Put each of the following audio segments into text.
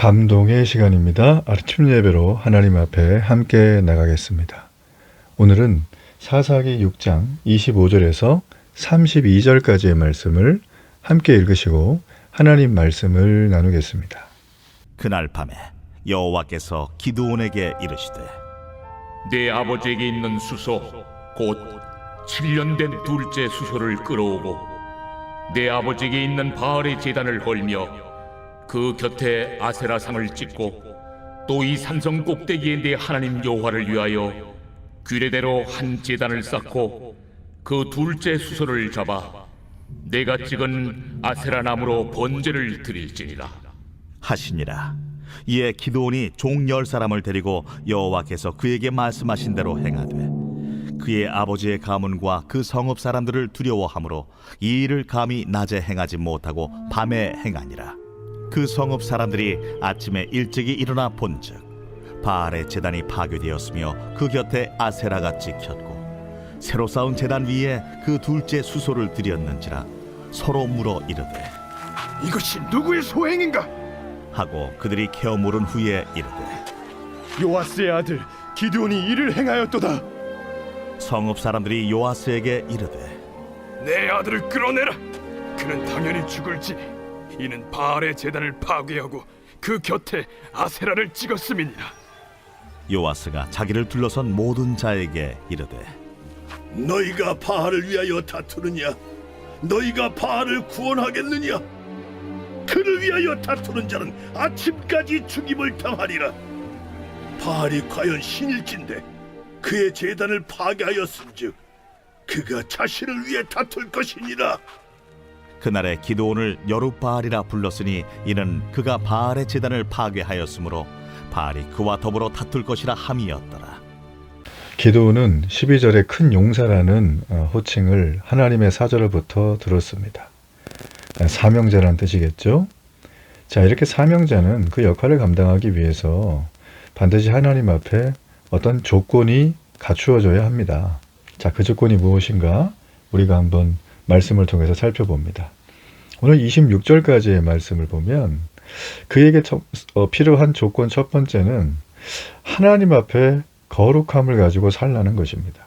감동의 시간입니다. 아침 예배로 하나님 앞에 함께 나가겠습니다. 오늘은 사사기 6장 25절에서 32절까지의 말씀을 함께 읽으시고 하나님 말씀을 나누겠습니다. 그날 밤에 여호와께서 기드온에게 이르시되 내 아버지에게 있는 수소 곧 7년 된 둘째 수소를 끌어오고 내 아버지에게 있는 바알의 제단을 헐며 그 곁에 아세라상을 찍고 또 이 산성 꼭대기에 내 하나님 여호와를 위하여 규례대로 한 제단을 쌓고 그 둘째 수소를 잡아 내가 찍은 아세라 나무로 번제를 드릴지니라 하시니라. 이에 기드온이 종 10사람을 데리고 여호와께서 그에게 말씀하신 대로 행하되 그의 아버지의 가문과 그 성읍 사람들을 두려워하므로 이 일을 감히 낮에 행하지 못하고 밤에 행하니라. 그 성읍 사람들이 아침에 일찍이 일어나 본즉 바알의 제단이 파괴되었으며 그 곁에 아세라가 찍혔고 새로 쌓은 제단 위에 그 둘째 수소를 드렸는지라 서로 물어 이르되 이것이 누구의 소행인가? 하고 그들이 캐어 물은 후에 이르되 요아스의 아들 기드온이 이를 행하였도다. 성읍 사람들이 요아스에게 이르되 내 아들을 끌어내라. 그는 당연히 죽을지니 이는 바알의 제단을 파괴하고 그 곁에 아세라를 찍었음이니라. 요아스가 자기를 둘러선 모든 자에게 이르되 너희가 바알을 위하여 다투느냐? 너희가 바알을 구원하겠느냐? 그를 위하여 다투는 자는 아침까지 죽임을 당하리라. 바알이 과연 신일진데 그의 제단을 파괴하였은즉 그가 자신을 위해 다툴 것이니라. 그날에 기드온을 여룻바알이라 불렀으니 이는 그가 바알의 제단을 파괴하였으므로 바알이 그와 더불어 다툴 것이라 함이었더라. 기드온은 12절에 큰 용사라는 호칭을 하나님의 사절로부터 들었습니다. 사명자란 뜻이겠죠. 자, 이렇게 사명자는 그 역할을 감당하기 위해서 반드시 하나님 앞에 어떤 조건이 갖추어져야 합니다. 자, 그 조건이 무엇인가 우리가 한번 말씀을 통해서 살펴봅니다. 오늘 26절까지의 말씀을 보면 그에게 필요한 조건 첫 번째는 하나님 앞에 거룩함을 가지고 살라는 것입니다.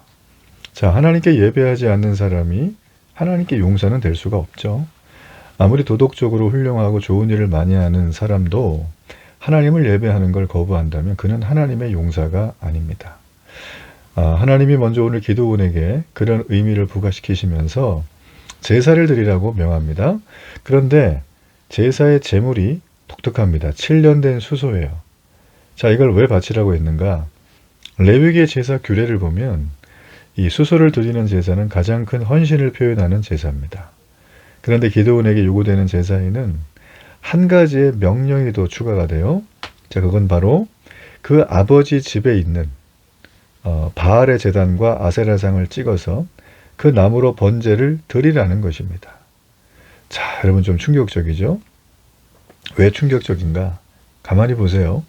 자, 하나님께 예배하지 않는 사람이 하나님께 용사는 될 수가 없죠. 아무리 도덕적으로 훌륭하고 좋은 일을 많이 하는 사람도 하나님을 예배하는 걸 거부한다면 그는 하나님의 용사가 아닙니다. 하나님이 먼저 오늘 기드온에게 그런 의미를 부과시키시면서 제사를 드리라고 명합니다. 그런데 제사의 제물이 독특합니다. 7년 된 수소예요. 자, 이걸 왜 바치라고 했는가? 레위기의 제사 규례를 보면 이 수소를 드리는 제사는 가장 큰 헌신을 표현하는 제사입니다. 그런데 기드온에게 요구되는 제사에는 한 가지의 명령이 더 추가가 돼요. 자, 그건 바로 그 아버지 집에 있는 바알의 제단과 아세라상을 찍어서 그 나무로 번제를 드리라는 것입니다. 자, 여러분 좀 충격적이죠? 왜 충격적인가? 가만히 보세요.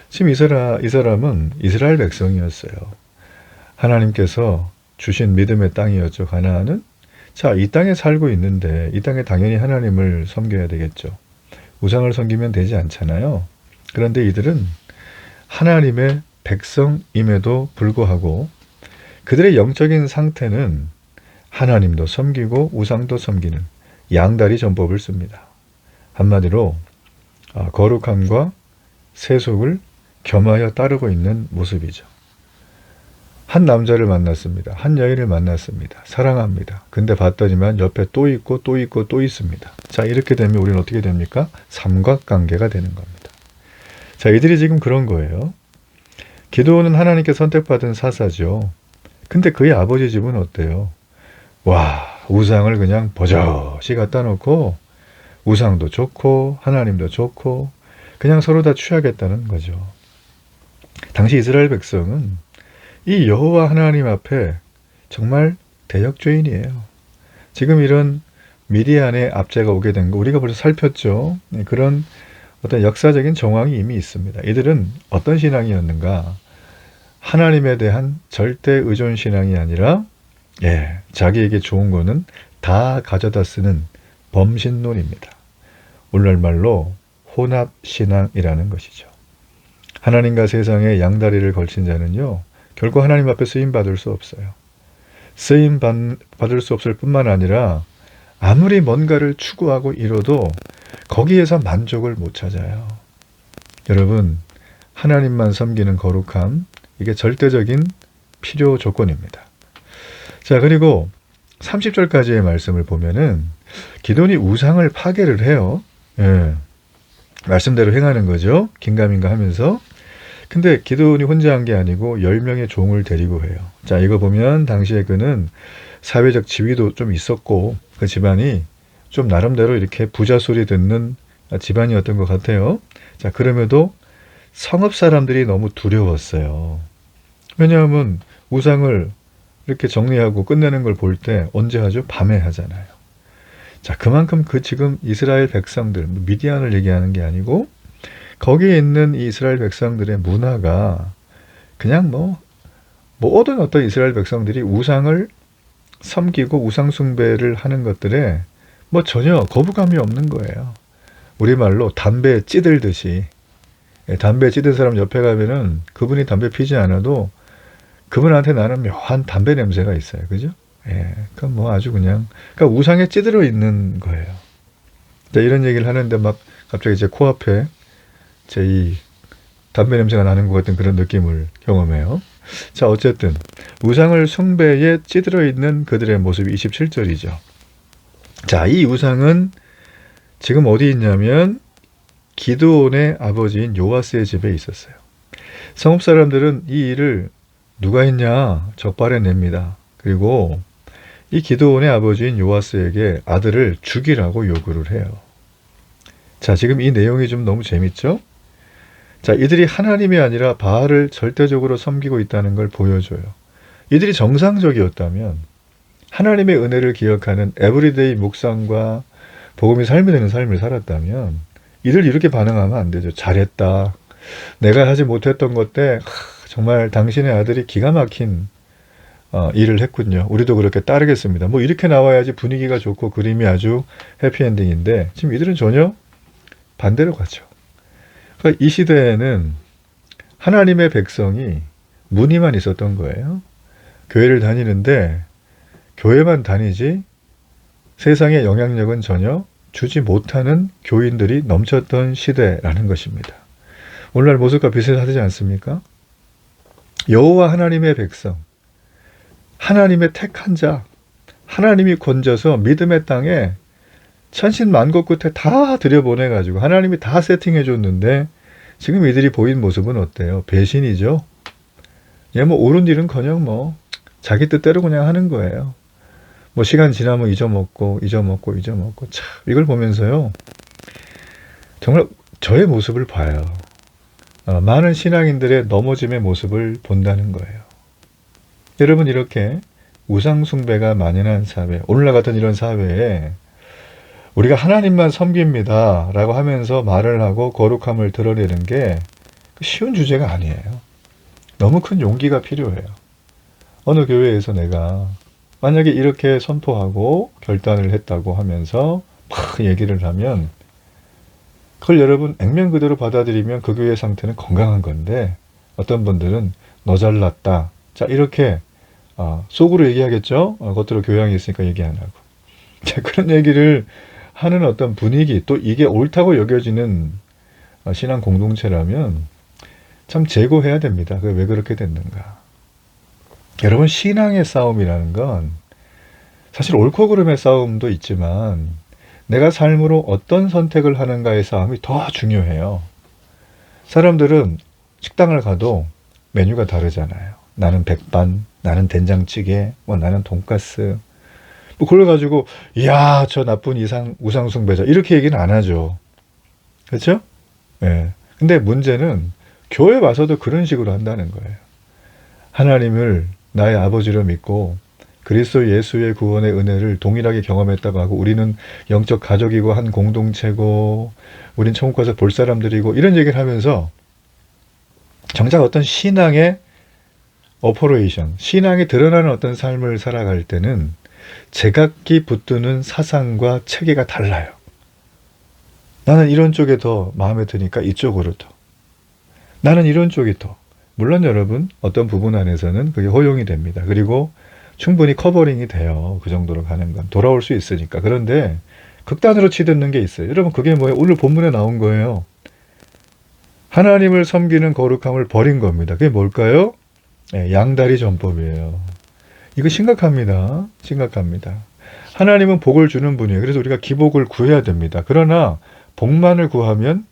지금 이 사람은 이스라엘 백성이었어요. 하나님께서 주신 믿음의 땅이었죠. 가나안은. 자, 이 땅에 살고 있는데 이 땅에 당연히 하나님을 섬겨야 되겠죠. 우상을 섬기면 되지 않잖아요. 그런데 이들은 하나님의 백성임에도 불구하고 그들의 영적인 상태는 하나님도 섬기고 우상도 섬기는 양다리 전법을 씁니다. 한마디로 거룩함과 세속을 겸하여 따르고 있는 모습이죠. 한 남자를 만났습니다. 한 여인을 만났습니다. 사랑합니다. 근데 봤더니만 옆에 또 있고 또 있고 또 있습니다. 자, 이렇게 되면 우리는 어떻게 됩니까? 삼각관계가 되는 겁니다. 자, 이들이 지금 그런 거예요. 기드온은 하나님께 선택받은 사사죠. 근데 그의 아버지 집은 어때요? 와, 우상을 그냥 버젓이 갖다 놓고 우상도 좋고 하나님도 좋고 그냥 서로 다 취하겠다는 거죠. 당시 이스라엘 백성은 이 여호와 하나님 앞에 정말 대역죄인이에요. 지금 이런 미디안의 압제가 오게 된 거 우리가 벌써 살폈죠. 그런 어떤 역사적인 정황이 이미 있습니다. 이들은 어떤 신앙이었는가? 하나님에 대한 절대 의존 신앙이 아니라 자기에게 좋은 거는 다 가져다 쓰는 범신론입니다. 오늘날말로 혼합신앙이라는 것이죠. 하나님과 세상의 양다리를 걸친 자는요, 결코 하나님 앞에 쓰임받을 수 없어요. 쓰임받을 수 없을 뿐만 아니라 아무리 뭔가를 추구하고 이뤄도 거기에서 만족을 못 찾아요. 여러분, 하나님만 섬기는 거룩함, 이게 절대적인 필요 조건입니다. 자, 그리고 30절까지의 말씀을 보면은 기도원이 우상을 파괴를 해요. 예. 말씀대로 행하는 거죠. 긴가민가 하면서. 근데 기도원이 혼자 한 게 아니고 10명의 종을 데리고 해요. 자, 이거 보면 당시에 그는 사회적 지위도 좀 있었고 그 집안이 좀 나름대로 이렇게 부자 소리 듣는 집안이었던 것 같아요. 자, 그럼에도 성읍 사람들이 너무 두려웠어요. 왜냐하면 우상을 이렇게 정리하고 끝내는 걸 볼 때 언제 하죠? 밤에 하잖아요. 자, 그만큼 그 지금 이스라엘 백성들, 미디안을 얘기하는 게 아니고 거기에 있는 이 이스라엘 백성들의 문화가 그냥 모든 어떤 이스라엘 백성들이 우상을 섬기고 우상 숭배를 하는 것들에 전혀 거부감이 없는 거예요. 우리말로 담배 찌들듯이. 담배 찌든 사람 옆에 가면은 그분이 담배 피지 않아도 그분한테 나는 묘한 담배 냄새가 있어요. 그죠? 예. 그건 아주 그냥, 그러니까 우상에 찌들어 있는 거예요. 이런 얘기를 하는데 갑자기 제 코앞에 제 이 담배 냄새가 나는 것 같은 그런 느낌을 경험해요. 자, 어쨌든 우상을 숭배에 찌들어 있는 그들의 모습이 27절이죠. 자, 이 우상은 지금 어디 있냐면 기드온의 아버지인 요아스의 집에 있었어요. 성읍 사람들은 이 일을 누가 했냐 적발해 냅니다. 그리고 이 기드온의 아버지인 요아스에게 아들을 죽이라고 요구를 해요. 자, 지금 이 내용이 좀 너무 재밌죠? 자, 이들이 하나님이 아니라 바알을 절대적으로 섬기고 있다는 걸 보여줘요. 이들이 정상적이었다면 하나님의 은혜를 기억하는 에브리데이 묵상과 복음이 삶이 되는 삶을 살았다면 이들 이렇게 반응하면 안 되죠. 잘했다. 내가 하지 못했던 것 때 정말 당신의 아들이 기가 막힌 일을 했군요. 우리도 그렇게 따르겠습니다. 이렇게 나와야지 분위기가 좋고 그림이 아주 해피엔딩인데 지금 이들은 전혀 반대로 가죠. 그러니까 이 시대에는 하나님의 백성이 무늬만 있었던 거예요. 교회를 다니는데 교회만 다니지 세상의 영향력은 전혀 주지 못하는 교인들이 넘쳤던 시대라는 것입니다. 오늘날 모습과 비슷하지 않습니까? 여호와 하나님의 백성, 하나님의 택한 자, 하나님이 건져서 믿음의 땅에 천신만고 끝에 다 들여보내가지고 하나님이 다 세팅해 줬는데 지금 이들이 보인 모습은 어때요? 배신이죠. 옳은 일은커녕 자기 뜻대로 그냥 하는 거예요. 시간 지나면 잊어먹고 참 이걸 보면서요 정말 저의 모습을 봐요. 많은 신앙인들의 넘어짐의 모습을 본다는 거예요. 여러분, 이렇게 우상 숭배가 만연한 사회, 오늘날 같은 이런 사회에 우리가 하나님만 섬깁니다 라고 하면서 말을 하고 거룩함을 드러내는 게 쉬운 주제가 아니에요. 너무 큰 용기가 필요해요. 어느 교회에서 내가 만약에 이렇게 선포하고 결단을 했다고 하면서 막 얘기를 하면 그걸 여러분 액면 그대로 받아들이면 그 교회 상태는 건강한 건데 어떤 분들은 너 잘났다. 자, 이렇게 속으로 얘기하겠죠. 겉으로 교양이 있으니까 얘기 안 하고. 자, 그런 얘기를 하는 어떤 분위기, 또 이게 옳다고 여겨지는 신앙 공동체라면 참 재고해야 됩니다. 그게 왜 그렇게 됐는가. 여러분, 신앙의 싸움이라는 건 사실 옳고 그름의 싸움도 있지만 내가 삶으로 어떤 선택을 하는가의 싸움이 더 중요해요. 사람들은 식당을 가도 메뉴가 다르잖아요. 나는 백반, 나는 된장찌개, 나는 돈가스. 그걸 가지고 이야 저 나쁜 우상 숭배자 이렇게 얘기는 안 하죠. 그렇죠? 예. 근데 문제는 교회 와서도 그런 식으로 한다는 거예요. 하나님을 나의 아버지로 믿고 그리스도 예수의 구원의 은혜를 동일하게 경험했다고 하고 우리는 영적 가족이고 한 공동체고 우린 천국 가서 볼 사람들이고 이런 얘기를 하면서 정작 어떤 신앙의 오퍼레이션, 신앙이 드러나는 어떤 삶을 살아갈 때는 제각기 붙드는 사상과 체계가 달라요. 나는 이런 쪽에 더 마음에 드니까 이쪽으로 더. 나는 이런 쪽이 더. 물론 여러분 어떤 부분 안에서는 그게 허용이 됩니다. 그리고 충분히 커버링이 돼요. 그 정도로 가는 건. 돌아올 수 있으니까. 그런데 극단으로 치닫는 게 있어요. 여러분 그게 뭐예요? 오늘 본문에 나온 거예요. 하나님을 섬기는 거룩함을 버린 겁니다. 그게 뭘까요? 네, 양다리 전법이에요. 이거 심각합니다. 심각합니다. 하나님은 복을 주는 분이에요. 그래서 우리가 기복을 구해야 됩니다. 그러나 복만을 구하면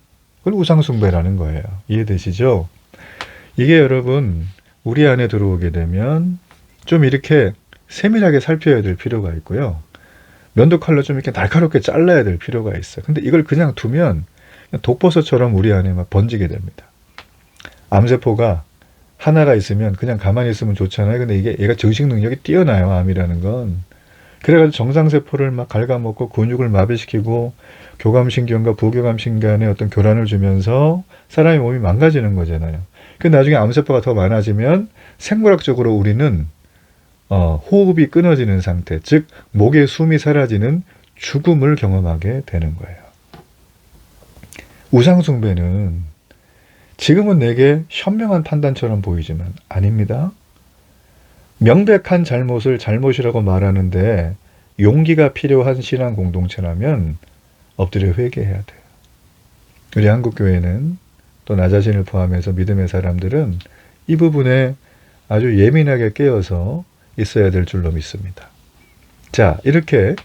그건 우상숭배라는 거예요. 이해되시죠? 이게 여러분 우리 안에 들어오게 되면 좀 이렇게 세밀하게 살펴야 될 필요가 있고요. 면도칼로 좀 이렇게 날카롭게 잘라야 될 필요가 있어요. 근데 이걸 그냥 두면 독버섯처럼 우리 안에 막 번지게 됩니다. 암세포가 하나가 있으면 그냥 가만히 있으면 좋잖아요. 근데 이게 얘가 증식 능력이 뛰어나요. 암이라는 건. 그래가지고 정상세포를 막 갉아먹고 근육을 마비시키고 교감신경과 부교감신경에 어떤 교란을 주면서 사람의 몸이 망가지는 거잖아요. 그 나중에 암세포가 더 많아지면 생물학적으로 우리는 호흡이 끊어지는 상태, 즉 목의 숨이 사라지는 죽음을 경험하게 되는 거예요. 우상숭배는 지금은 내게 현명한 판단처럼 보이지만 아닙니다. 명백한 잘못을 잘못이라고 말하는데 용기가 필요한 신앙 공동체라면 엎드려 회개해야 돼요. 우리 한국교회는 또 나 자신을 포함해서 믿음의 사람들은 이 부분에 아주 예민하게 깨어서 있어야 될 줄로 믿습니다. 자, 이렇게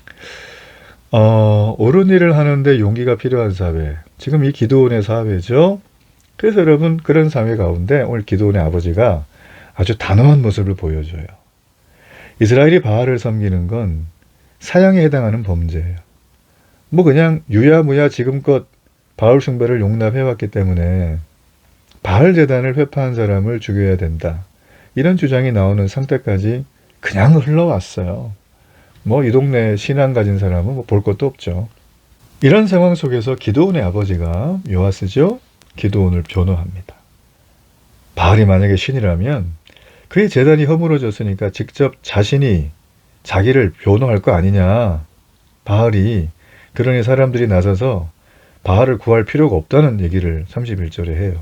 옳은 일을 하는데 용기가 필요한 사회. 지금 이 기드온의 사회죠. 그래서 여러분 그런 사회 가운데 오늘 기드온의 아버지가 아주 단호한 모습을 보여줘요. 이스라엘이 바알을 섬기는 건 사형에 해당하는 범죄예요. 뭐 그냥 유야무야 지금껏 바알 숭배를 용납해왔기 때문에 바알 제단을 회파한 사람을 죽여야 된다. 이런 주장이 나오는 상태까지 그냥 흘러왔어요. 뭐 이 동네 신앙 가진 사람은 뭐 볼 것도 없죠. 이런 상황 속에서 기드온의 아버지가 요아스죠. 기드온을 변호합니다. 바알이 만약에 신이라면 그의 제단이 허물어졌으니까 직접 자신이 자기를 변호할 거 아니냐. 바알이 그러니 사람들이 나서서 바알을 구할 필요가 없다는 얘기를 31절에 해요.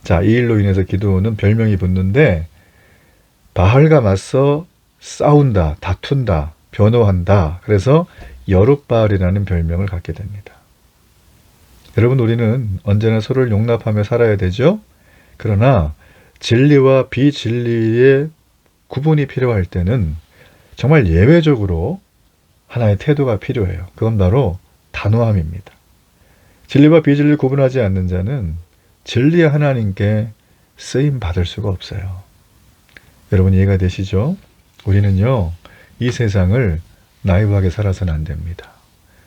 자, 이 일로 인해서 기드온은 별명이 붙는데 바알과 맞서 싸운다, 다툰다, 변호한다. 그래서 여룻바알이라는 별명을 갖게 됩니다. 여러분 우리는 언제나 서로를 용납하며 살아야 되죠. 그러나 진리와 비진리의 구분이 필요할 때는 정말 예외적으로 하나의 태도가 필요해요. 그건 바로 단호함입니다. 진리와 비진리를 구분하지 않는 자는 진리의 하나님께 쓰임 받을 수가 없어요. 여러분 이해가 되시죠? 우리는요 이 세상을 나이브하게 살아서는 안 됩니다.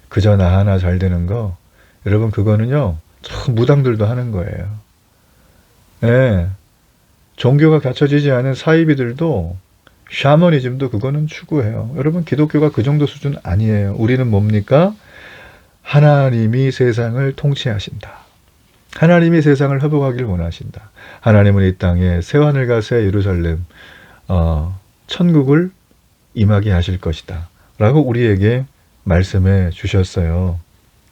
그저 나 하나 잘 되는 거 여러분 그거는요 저 무당들도 하는 거예요. 네. 종교가 갖춰지지 않은 사이비들도 샤머니즘도 그거는 추구해요. 여러분 기독교가 그 정도 수준 아니에요. 우리는 뭡니까? 하나님이 세상을 통치하신다. 하나님이 세상을 회복하기를 원하신다. 하나님은 이 땅에 새하늘과 새 예루살렘 천국을 임하게 하실 것이다. 라고 우리에게 말씀해 주셨어요.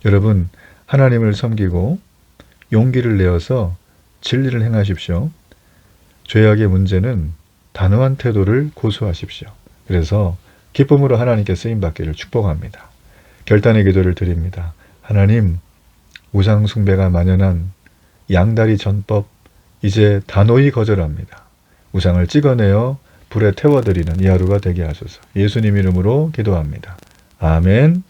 여러분 하나님을 섬기고 용기를 내어서 진리를 행하십시오. 죄악의 문제는 단호한 태도를 고수하십시오. 그래서 기쁨으로 하나님께 쓰임받기를 축복합니다. 결단의 기도를 드립니다. 하나님, 우상 숭배가 만연한 양다리 전법 이제 단호히 거절합니다. 우상을 찍어내어 불에 태워드리는 이 하루가 되게 하소서. 예수님 이름으로 기도합니다. 아멘.